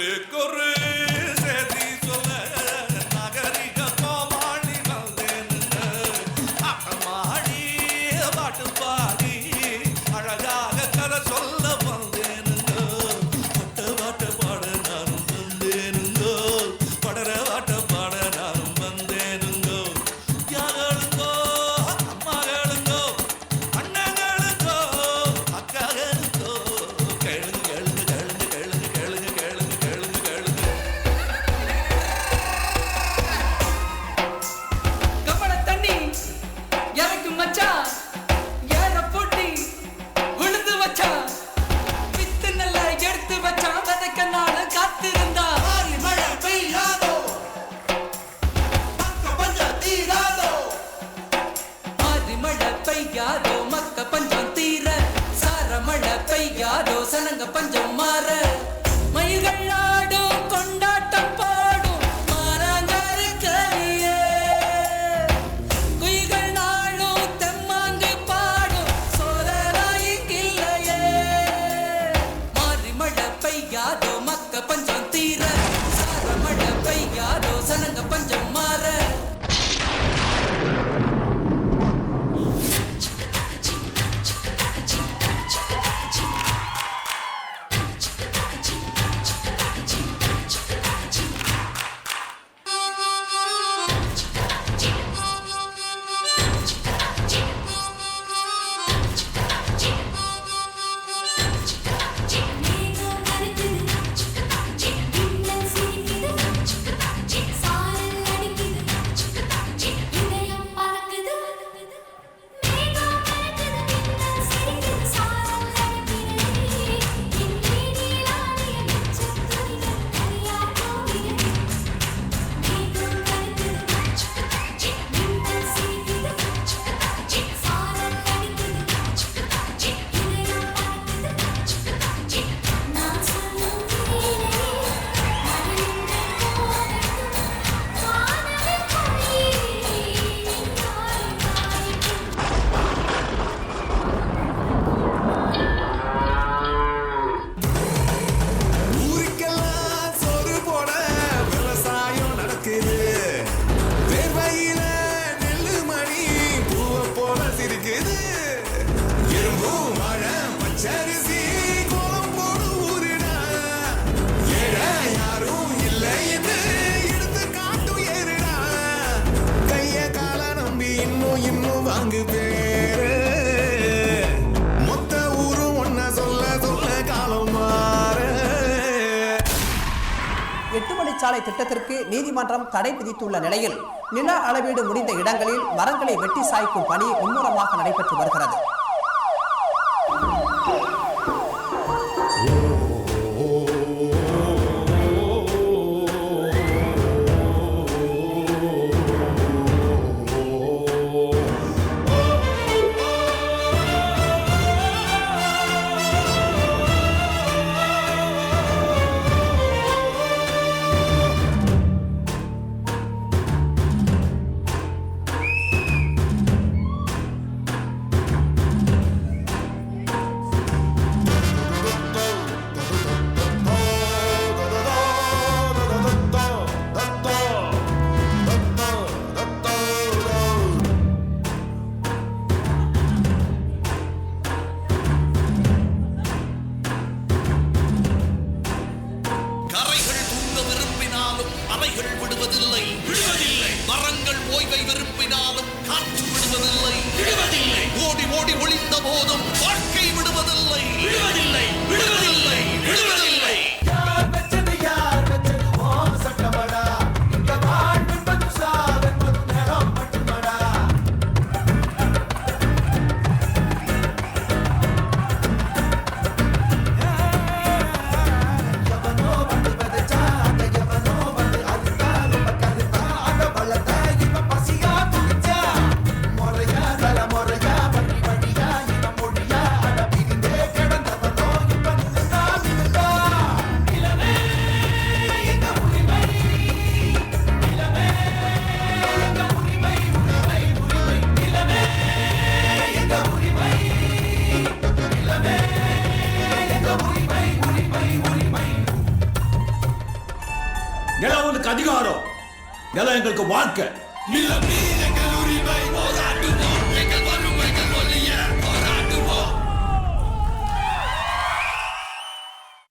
ஊருக்கொரு சேதி சொல்ல நகரிக கோமாளி வந்தேனுங்க அட்டமாடி பாட்டு பாடி அழகாக கதை சொல்ல வந்தேனுங்க பட்ட பாட்ட பாட நானும் வந்தேனுங்க படர பாட்ட பாட நானும் வந்தேனுங்க யாருங்கோ அம்மாகளுங்கோ அண்ணங்களுங்கோ அக்காகளுங்கோ கேளுங்க சனங்க பஞ்சம் மாற மயில்கள் ஆடும் கொண்டாட்டம் பாடும் மாறாங்காரு கலியே குயில்கள் நாளும் தெம்மாங்கு பாடும் சோழராயில்லையே மாறி மழை பெய்யாதோ மக்க பஞ்சம் தீர சார மழை பெய்யாதோ சனங்க பஞ்சம் மாற வாங்கு பேரு மொத்த ஊரும் ஒன்ன சொல்ல சொல்ல காலம் மாறு. 8 வழிச்சாலை திட்டத்திற்கு நீதிமன்றம் தடை விதித்துள்ள நிலையில் நில அளவீடு முடிந்த இடங்களில் மரங்களை வெட்டி சாய்க்கும் பணி மும்முரமாக நடைபெற்று வருகிறது. மரங்கள் ஓய்வை விரும்பினாலும் காற்று விடுவதில்லை, விடுவதில்லை. ஓடி ஓடி ஒளிந்த போதும் வாழ்க்கை விடுவதில்லை, விடுவதில்லை, விடுவதில்லை, விடுவதில்லை. Moraya, dala moraya, bani baniya, ina modiya. அதிகாரம், நிலம் எங்களுக்கு வாழ்க்கை. நிலம் நீர்